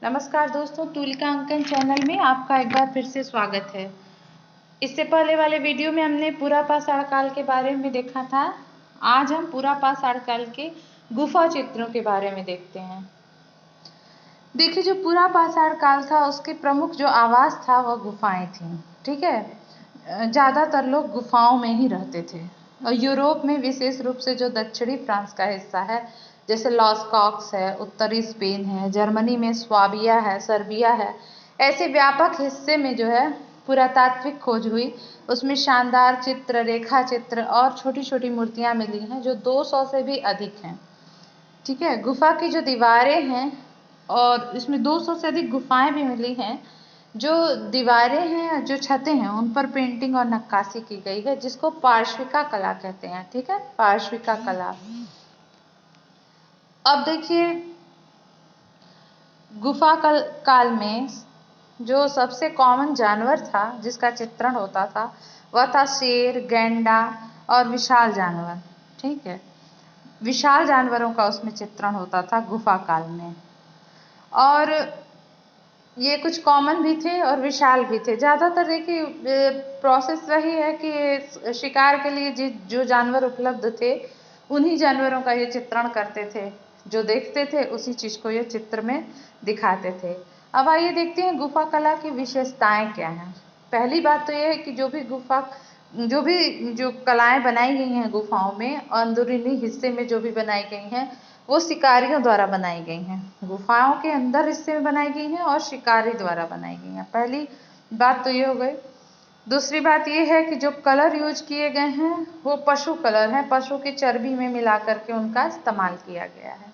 नमस्कार दोस्तों, तुलिका अंकन चैनल में आपका एक बार फिर से स्वागत है। इससे पहले वाले वीडियो में हमने पूरा पाषाण काल के बारे में देखा था। आज हम पूरा पाषाण काल के गुफा चित्रों के बारे में देखते हैं। देखिए, जो पूरा पाषाण काल था उसके प्रमुख जो आवास था वह गुफाएं थी। ठीक है, ज़्यादातर लोग गुफाओं में ही रहते थे और यूरोप में विशेष रूप से जो दक्षिणी फ्रांस का हिस्सा है, जैसे लॉस कॉक्स है, उत्तरी स्पेन है, जर्मनी में स्वाबिया है, सर्बिया है, ऐसे व्यापक हिस्से में जो है पुरातात्विक खोज हुई। उसमें शानदार चित्र, रेखा चित्र और छोटी छोटी मूर्तियां मिली हैं जो 200 से भी अधिक हैं। ठीक है, गुफा की जो दीवारें हैं और इसमें 200 से अधिक गुफाएं भी मिली हैं। जो दीवारें हैं, जो छतें हैं, उन पर पेंटिंग और नक्काशी की गई है, जिसको पार्श्विका कला कहते हैं। ठीक है, पार्श्विका कला। अब देखिए, गुफा काल में जो सबसे कॉमन जानवर था जिसका चित्रण होता था वह था शेर, गैंडा और विशाल जानवर। ठीक है, विशाल जानवरों का उसमें चित्रण होता था गुफा काल में। और ये कुछ कॉमन भी थे और विशाल भी थे। ज़्यादातर देखिए प्रोसेस वही है कि शिकार के लिए जो जानवर उपलब्ध थे उन्हीं जानवरों का ये चित्रण करते थे। जो देखते थे उसी चीज़ को ये चित्र में दिखाते थे। अब आइए देखते हैं गुफा कला की विशेषताएं क्या हैं। पहली बात तो ये है कि जो कलाएं बनाई गई हैं गुफाओं में, अंदरूनी हिस्से में जो भी बनाई गई हैं वो शिकारियों द्वारा बनाई गई हैं। गुफाओं के अंदर हिस्से में बनाई गई हैं और शिकारी द्वारा बनाई गई हैं। पहली बात तो ये हो गई। दूसरी बात ये है कि जो कलर यूज किए गए हैं वो पशु कलर हैं, पशु की चर्बी में मिला करके उनका इस्तेमाल किया गया है।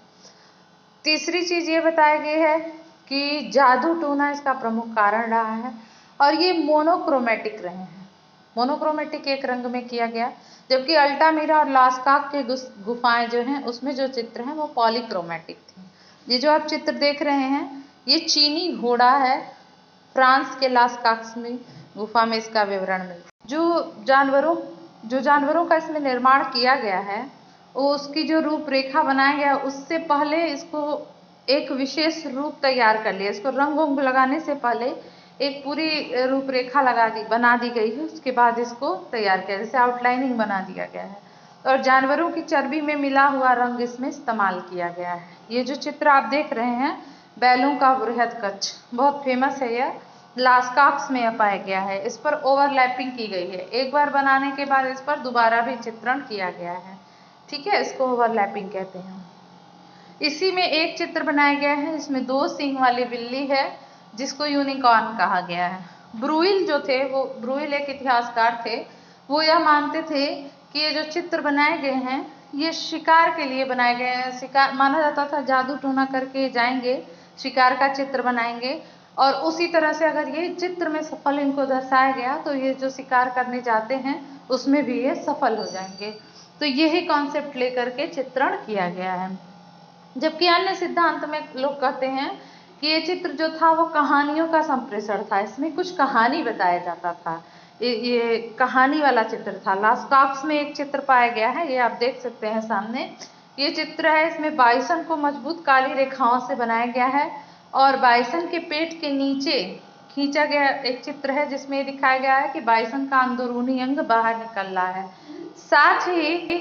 तीसरी चीज ये बताई गई है कि जादू टोना इसका प्रमुख कारण रहा है और ये मोनोक्रोमेटिक रहे हैं। मोनोक्रोमेटिक एक रंग में किया गया, जबकि अल्टामीरा और लास्काक के गुफाएं जो हैं उसमें जो चित्र हैं वो पॉलीक्रोमेटिक थे। ये जो आप चित्र देख रहे हैं ये चीनी घोड़ा है। फ्रांस के लास्काक्स में गुफा में इसका विवरण मिलता है। जो जानवरों का इसमें निर्माण किया गया है वो उसकी जो रूपरेखा बनाया गया उससे पहले इसको एक विशेष रूप तैयार कर लिया। इसको रंग वंग लगाने से पहले एक पूरी रूपरेखा बना दी गई है। उसके बाद इसको तैयार किया, जैसे आउटलाइनिंग बना दिया गया है और जानवरों की चर्बी में मिला हुआ रंग इसमें इस्तेमाल किया गया है। ये जो चित्र आप देख रहे हैं बैलों का बृहद कच्छ, बहुत फेमस है। यह लास्काक्स में पाया गया है। इस पर ओवरलैपिंग की गई है, एक बार बनाने के बाद इस पर दोबारा भी चित्रण किया गया है। ठीक है, इसको ओवरलैपिंग कहते हैं। इसी में एक चित्र बनाया गया है, इसमें 2 सींग वाली बिल्ली है जिसको यूनिकॉर्न कहा गया है। ब्रुइल एक इतिहासकार थे। वो यह मानते थे कि ये जो चित्र बनाए गए हैं ये शिकार के लिए बनाए गए हैं। शिकार माना जाता था, जादू टोना करके जाएंगे, शिकार का चित्र बनाएंगे और उसी तरह से अगर ये चित्र में सफल इनको दर्शाया गया तो ये जो शिकार करने जाते हैं उसमें भी ये सफल हो जाएंगे। तो यही कॉन्सेप्ट लेकर के चित्रण किया गया है। जबकि अन्य सिद्धांत में लोग कहते हैं कि ये चित्र जो था वो कहानियों का संप्रेषण था, इसमें कुछ कहानी बताया जाता था। ये कहानी वाला चित्र था। लास्काक्स में एक चित्र पाया गया है, ये आप देख सकते हैं सामने। ये चित्र है, इसमें बाइसन को मजबूत काली रेखाओं से बनाया गया है और बाइसन के पेट के नीचे खींचा गया एक चित्र है जिसमें दिखाया गया है कि बाइसन का अंदरूनी अंग बाहर निकल रहा है। साथ ही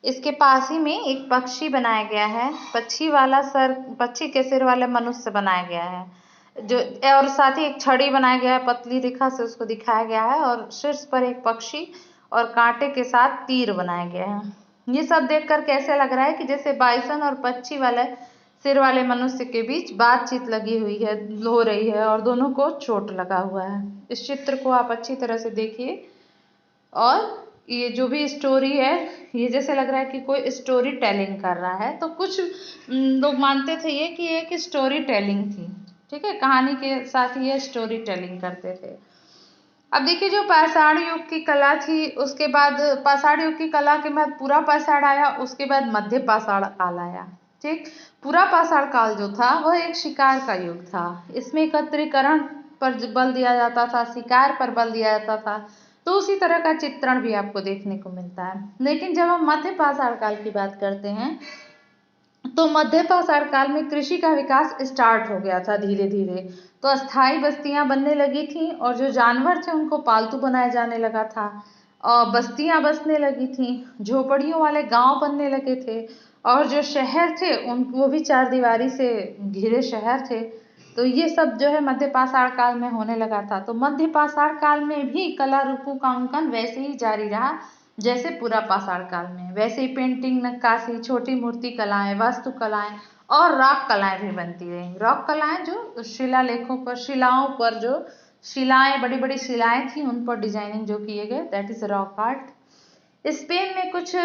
इसके पास ही में एक पक्षी बनाया गया है। पक्षी के सिर वाले मनुष्य बनाया गया है जो, और साथ ही एक छड़ी बनाया गया है, पतली रेखा से उसको दिखाया गया है और शीर्ष पर एक पक्षी और कांटे के साथ तीर बनाया गया है। ये सब देखकर कैसे लग रहा है कि जैसे बाइसन और पक्षी वाले सिर वाले मनुष्य के बीच बातचीत लगी हुई है, हो रही है और दोनों को चोट लगा हुआ है। इस चित्र को आप अच्छी तरह से देखिए और ये जो भी स्टोरी है ये जैसे लग रहा है कि कोई स्टोरी टेलिंग कर रहा है। तो कुछ लोग मानते थे ये कि एक स्टोरी टेलिंग थी। ठीक है, कहानी के साथ ये स्टोरी टेलिंग करते थे। अब देखिए, जो पाषाण युग की कला थी उसके बाद पाषाण युग की कला के बाद पूरा पाषाण आया, उसके बाद मध्य पाषाण काल आया। ठीक, पूरा पाषाण काल जो था वह एक शिकार का युग था। इसमें एकत्रीकरण पर बल दिया जाता था, शिकार पर बल दिया जाता था। तो उसी तरह का चित्रण भी आपको देखने को मिलता है। लेकिन जब हम मध्य पाषाण काल की बात करते हैं तो मध्य पाषाण काल में कृषि का विकास स्टार्ट हो गया था धीरे धीरे। तो अस्थाई बस्तियां बनने लगी थी और जो जानवर थे उनको पालतू बनाया जाने लगा था। और बस्तियां बसने लगी थी, झोपड़ियों वाले गांव बनने लगे थे, और जो शहर थे उन वो भी चार दीवारी से घिरे शहर थे। तो ये सब जो है मध्य पाषाण काल में होने लगा था। तो मध्य पाषाण काल में भी कला रूपों का अंकन वैसे ही जारी रहा जैसे पूरा पाषाण काल में। वैसे ही पेंटिंग, नक्काशी, छोटी मूर्ति कलाएं, वास्तु कलाएं और रॉक कलाएं भी बनती रही। रॉक कलाएं जो शिलालेखों पर, शिलाओं पर जो शिलाएं, बड़ी बड़ी शिलाएं थी उन पर डिजाइनिंग जो किए गए, that is rock art. Spain में कुछ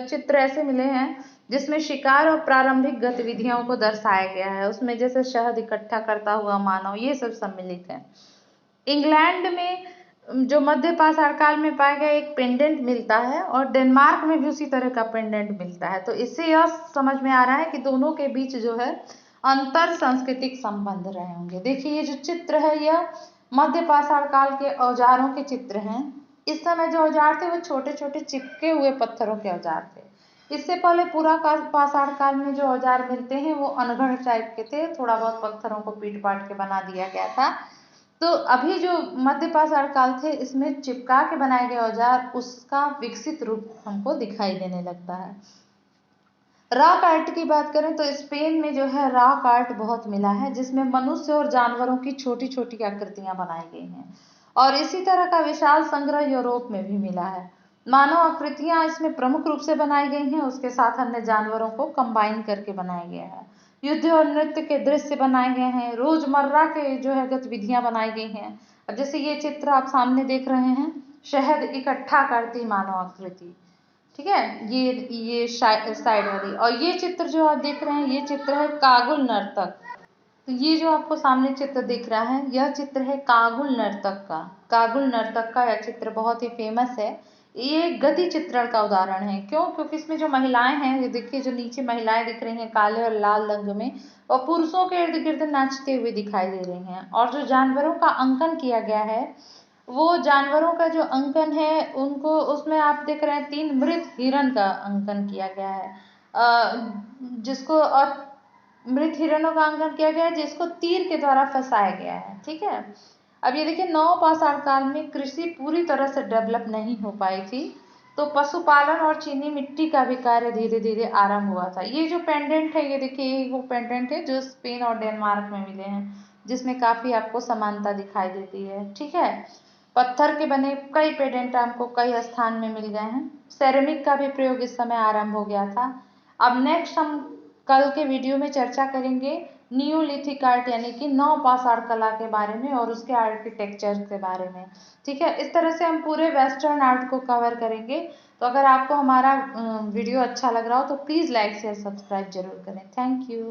चित्र ऐसे मिले हैं जिसमें शिकार और प्रारंभिक गतिविधियों को दर्शाया गया है। उसमें जैसे शहद इकट्ठा करता हुआ मानव, ये सब सम्मिलित है। इंग्लैंड में जो मध्य पाषाण काल में पाया गया एक पेंडेंट मिलता है, और डेनमार्क में भी उसी तरह का पेंडेंट मिलता है। तो इससे यह समझ में आ रहा है कि दोनों के बीच जो है अंतर सांस्कृतिक संबंध रहे होंगे। देखिए ये जो चित्र है यह मध्य पाषाण काल के औजारों के चित्र हैं। इस समय जो औजार थे वो छोटे छोटे चिपके हुए पत्थरों के औजार थे। इससे पहले पूरा पाषाण काल में जो औजार मिलते हैं वो अनगढ़ टाइप के थे, थोड़ा बहुत पत्थरों को पीट पाट के बना दिया गया था। तो अभी जो मध्य पाषाण काल थे इसमें चिपका के बनाए गए औजार, उसका विकसित रूप हमको दिखाई देने लगता है। रॉक आर्ट की बात करें तो स्पेन में जो है रॉक आर्ट बहुत मिला है, जिसमें मनुष्य और जानवरों की छोटी छोटी आकृतियां बनाई गई हैं। और इसी तरह का विशाल संग्रह यूरोप में भी मिला है। मानव आकृतियां इसमें प्रमुख रूप से बनाई गई हैं, उसके साथ अन्य जानवरों को कंबाइन करके बनाया गया है। युद्ध और नृत्य के दृश्य बनाए गए हैं, रोजमर्रा के जो है गतिविधियां बनाई गई हैं। अब जैसे ये चित्र आप सामने देख रहे हैं, शहद इकट्ठा करती मानव आकृति, ठीक है, ये साइड वाली। और ये चित्र जो आप देख रहे हैं ये चित्र है कागुल नर्तक। तो ये जो आपको सामने चित्र दिख रहा है यह चित्र है कागुल नर्तक का। कागुल नर्तक का यह चित्र बहुत ही फेमस है। ये गति चित्रण का उदाहरण है। क्यों? क्योंकि इसमें जो महिलाएं हैं, ये देखिए जो नीचे महिलाएं दिख रही हैं काले और लाल रंग में, और पुरुषों के इर्द गिर्द नाचते हुए दिखाई दे रही हैं। और जो जानवरों का अंकन किया गया है, वो जानवरों का जो अंकन है उनको, उसमें आप देख रहे हैं 3 मृत हिरण का अंकन किया गया है, जिसको, और मृत हिरणों का अंकन किया गया है जिसको तीर के द्वारा फंसाया गया है। ठीक है। अब ये देखिए नव पाषाण काल में कृषि पूरी तरह से डेवलप नहीं हो पाई थी, तो पशुपालन और चीनी मिट्टी का भी कार्य धीरे धीरे आरंभ हुआ था। ये जो पेंडेंट है, ये देखिए वो पेंडेंट है जो स्पेन और डेनमार्क में मिले हैं, जिसमें काफी आपको समानता दिखाई देती है। ठीक है। पत्थर के बने कई पेंडेंट हमको कई स्थान में मिल गए हैं। सेरेमिक का भी प्रयोग इस समय आरंभ हो गया था। अब नेक्स्ट हम कल के वीडियो में चर्चा करेंगे नियोलिथिक आर्ट यानी कि नव पाषाण कला के बारे में और उसके आर्किटेक्चर के बारे में। ठीक है। इस तरह से हम पूरे वेस्टर्न आर्ट को कवर करेंगे। तो अगर आपको हमारा वीडियो अच्छा लग रहा हो तो प्लीज़ लाइक शेयर सब्सक्राइब जरूर करें। Thank you.